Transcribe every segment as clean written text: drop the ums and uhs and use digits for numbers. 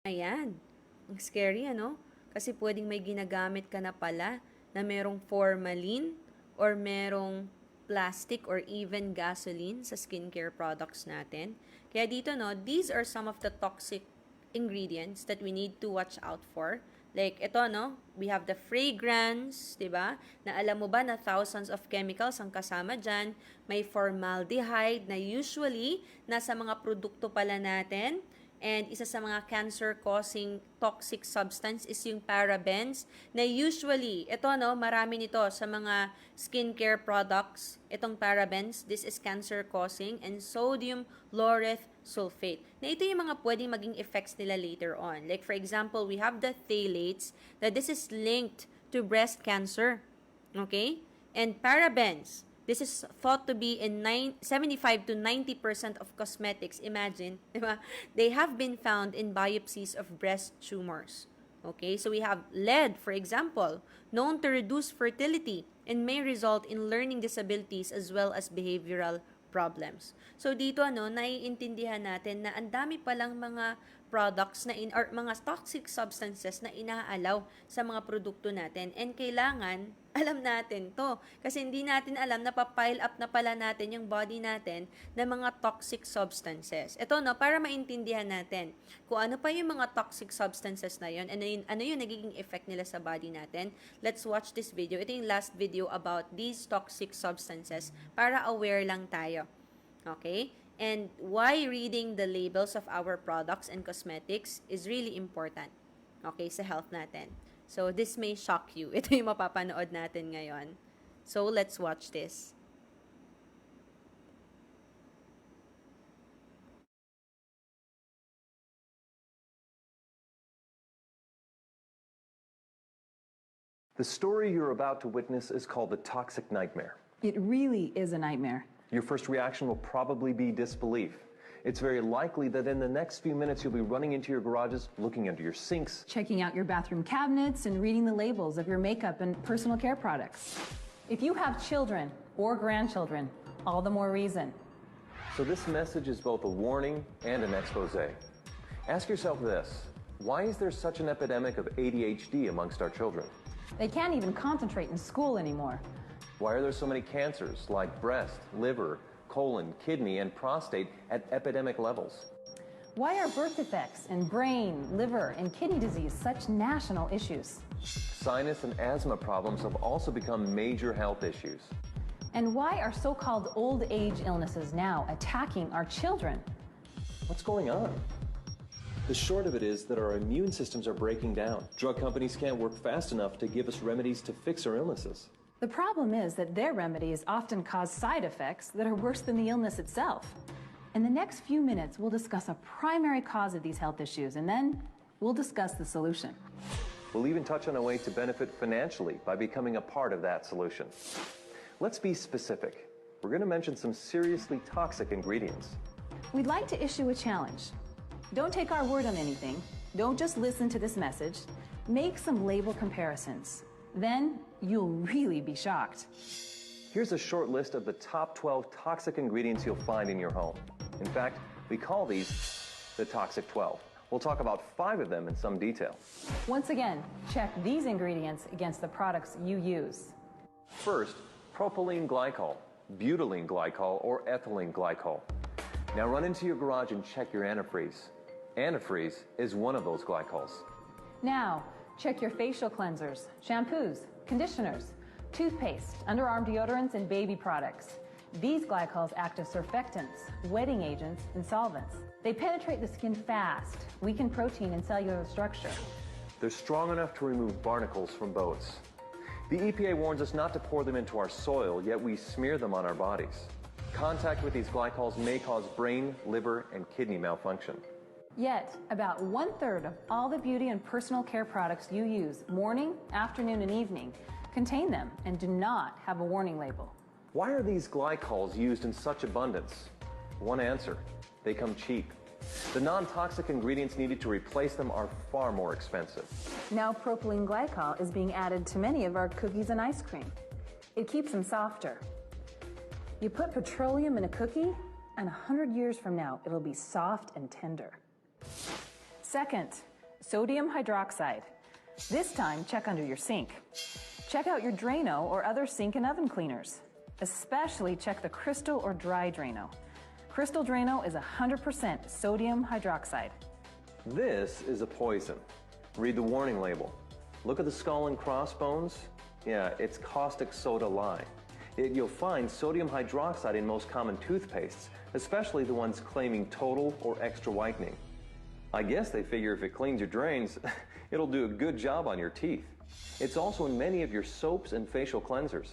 Ayan, ang scary ano? Kasi pwedeng may ginagamit ka na pala na merong formalin or merong plastic or even gasoline sa skincare products natin. Kaya dito no, these are some of the toxic ingredients that we need to watch out for. Like ito no, we have the fragrance, 'di ba? Na alam mo ba na thousands of chemicals ang kasama diyan. May formaldehyde na usually nasa mga produkto pala natin. And isa sa mga cancer-causing toxic substance is yung parabens na usually, ito no, marami nito sa mga skincare products. Itong parabens, this is cancer-causing, and sodium laureth sulfate. Na ito yung mga pwedeng maging effects nila later on. Like for example, we have the phthalates that this is linked to breast cancer. Okay? And parabens, this is thought to be in 75 to 90% of cosmetics. Imagine, di ba? They have been found in biopsies of breast tumors. Okay, so we have lead, for example, known to reduce fertility and may result in learning disabilities as well as behavioral problems. So dito naiintindihan natin na ang dami palang mga products na or mga toxic substances na inaalaw sa mga produkto natin, and kailangan alam natin to kasi hindi natin alam na pa-pile up na pala natin yung body natin ng mga toxic substances. Ito no, para maintindihan natin kung ano pa yung mga toxic substances na yun, ano yung nagiging effect nila sa body natin. Let's watch this video. Ito yung last video about these toxic substances para aware lang tayo. Okay? And why reading the labels of our products and cosmetics is really important. Okay, sa health natin. So, this may shock you. Ito yung mapapanood natin ngayon. So, let's watch this. The story you're about to witness is called the toxic nightmare. It really is a nightmare. Your first reaction will probably be disbelief. It's very likely that in the next few minutes you'll be running into your garages, looking under your sinks, Checking out your bathroom cabinets and reading the labels of your makeup and personal care products. If you have children or grandchildren, all the more reason. So this message is both a warning and an expose. Ask yourself this: why is there such an epidemic of ADHD amongst our children? They can't even concentrate in school anymore. Why are there so many cancers like breast, liver, colon, kidney, and prostate at epidemic levels? Why are birth defects and brain, liver, and kidney disease such national issues? Sinus and asthma problems have also become major health issues. And why are so-called old age illnesses now attacking our children? What's going on? The short of it is that our immune systems are breaking down. Drug companies can't work fast enough to give us remedies to fix our illnesses. The problem is that their remedies often cause side effects that are worse than the illness itself. In the next few minutes, we'll discuss a primary cause of these health issues, and then we'll discuss the solution. We'll even touch on a way to benefit financially by becoming a part of that solution. Let's be specific. We're going to mention some seriously toxic ingredients. We'd like to issue a challenge. Don't take our word on anything. Don't just listen to this message. Make some label comparisons. Then you'll really be shocked. Here's a short list of the top 12 toxic ingredients you'll find in your home. In fact, we call these the Toxic 12. We'll talk about 5 of them in some detail. Once again, check these ingredients against the products you use. First, propylene glycol, butylene glycol, or ethylene glycol. Now run into your garage and check your antifreeze. Antifreeze is one of those glycols. Now, check your facial cleansers, shampoos, conditioners, toothpaste, underarm deodorants, and baby products. These glycols act as surfactants, wetting agents, and solvents. They penetrate the skin fast, weaken protein and cellular structure. They're strong enough to remove barnacles from boats. The EPA warns us not to pour them into our soil, yet we smear them on our bodies. Contact with these glycols may cause brain, liver, and kidney malfunction. Yet, about 1/3 of all the beauty and personal care products you use morning, afternoon, and evening contain them and do not have a warning label. Why are these glycols used in such abundance? One answer: they come cheap. The non-toxic ingredients needed to replace them are far more expensive. Now propylene glycol is being added to many of our cookies and ice cream. It keeps them softer. You put petroleum in a cookie, and 100 years from now, it'll be soft and tender. Second, sodium hydroxide. This time, check under your sink. Check out your Drano or other sink and oven cleaners. Especially check the Crystal or Dry Drano. Crystal Drano is 100% sodium hydroxide. This is a poison. Read the warning label. Look at the skull and crossbones. Yeah, it's caustic soda lye. You'll find sodium hydroxide in most common toothpastes, especially the ones claiming total or extra whitening. I guess they figure if it cleans your drains, it'll do a good job on your teeth. It's also in many of your soaps and facial cleansers.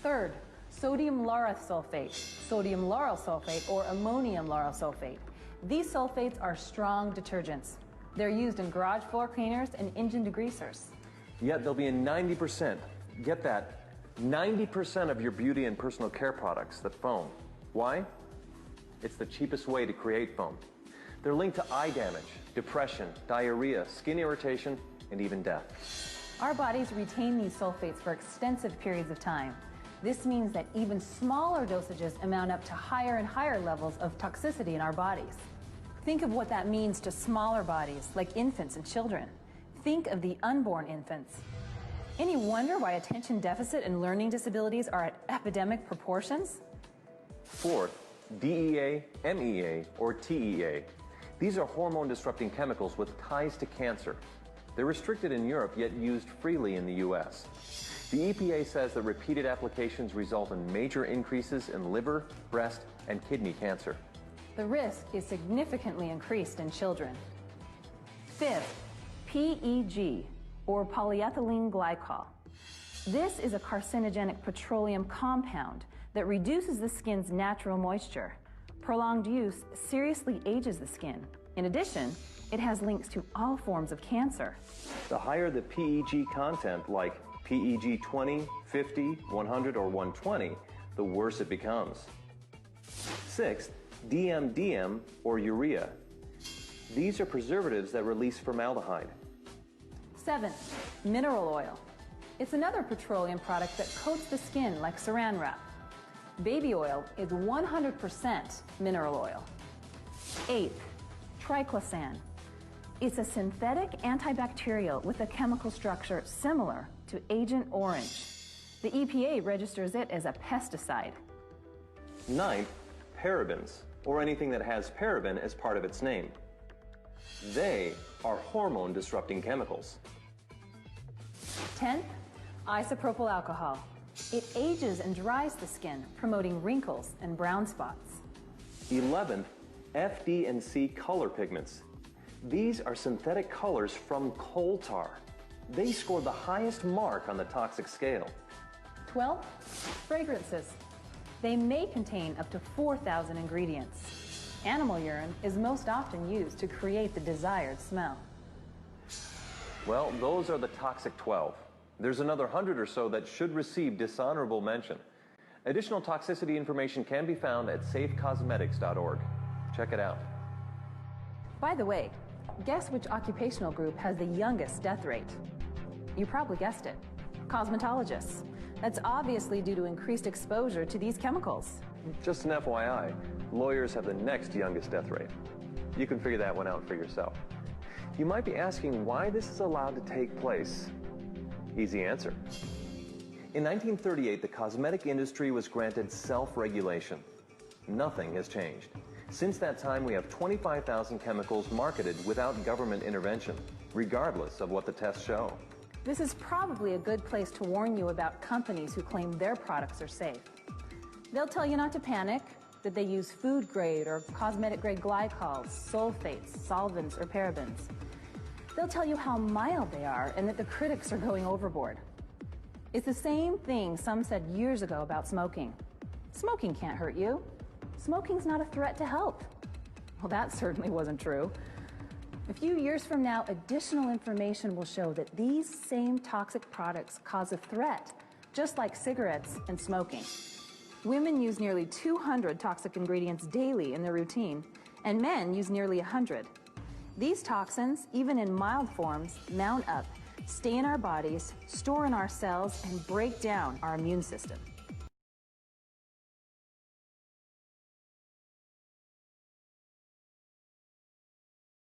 Third, sodium lauryl sulfate, sodium lauryl sulfate, or ammonium lauryl sulfate. These sulfates are strong detergents. They're used in garage floor cleaners and engine degreasers. Yet they'll be in 90%, get that, 90% of your beauty and personal care products that foam. Why? It's the cheapest way to create foam. They're linked to eye damage, depression, diarrhea, skin irritation, and even death. Our bodies retain these sulfates for extensive periods of time. This means that even smaller dosages amount up to higher and higher levels of toxicity in our bodies. Think of what that means to smaller bodies, like infants and children. Think of the unborn infants. Any wonder why attention deficit and learning disabilities are at epidemic proportions? Fourth, DEA, MEA, or TEA. These are hormone-disrupting chemicals with ties to cancer. They're restricted in Europe, yet used freely in the U.S. The EPA says that repeated applications result in major increases in liver, breast, and kidney cancer. The risk is significantly increased in children. Fifth, PEG, or polyethylene glycol. This is a carcinogenic petroleum compound that reduces the skin's natural moisture. Prolonged use seriously ages the skin. In addition, it has links to all forms of cancer. The higher the PEG content, like PEG 20, 50, 100, or 120, the worse it becomes. Sixth, DMDM, or urea. These are preservatives that release formaldehyde. Seventh, mineral oil. It's another petroleum product that coats the skin like saran wrap. Baby oil is 100% mineral oil. Eighth, triclosan. It's a synthetic antibacterial with a chemical structure similar to Agent Orange. The EPA registers it as a pesticide. Ninth, parabens, or anything that has paraben as part of its name. They are hormone-disrupting chemicals. 10th, isopropyl alcohol. It ages and dries the skin, promoting wrinkles and brown spots. 11th, FD and C color pigments. These are synthetic colors from coal tar. They score the highest mark on the toxic scale. 12th, fragrances. They may contain up to 4,000 ingredients. Animal urine is most often used to create the desired smell. Well, those are the toxic 12. There's another 100 or so that should receive dishonorable mention. Additional toxicity information can be found at safecosmetics.org. Check it out. By the way, guess which occupational group has the youngest death rate? You probably guessed it. Cosmetologists. That's obviously due to increased exposure to these chemicals. Just an FYI, lawyers have the next youngest death rate. You can figure that one out for yourself. You might be asking why this is allowed to take place. Easy answer. In 1938, the cosmetic industry was granted self-regulation. Nothing has changed. Since that time, we have 25,000 chemicals marketed without government intervention, regardless of what the tests show. This is probably a good place to warn you about companies who claim their products are safe. They'll tell you not to panic, that they use food-grade or cosmetic-grade glycols, sulfates, solvents, or parabens. They'll tell you how mild they are and that the critics are going overboard. It's the same thing some said years ago about smoking. Smoking can't hurt you. Smoking's not a threat to health. Well, that certainly wasn't true. A few years from now, additional information will show that these same toxic products cause a threat, just like cigarettes and smoking. Women use nearly 200 toxic ingredients daily in their routine, and men use nearly 100. These toxins, even in mild forms, mount up, stay in our bodies, store in our cells, and break down our immune system.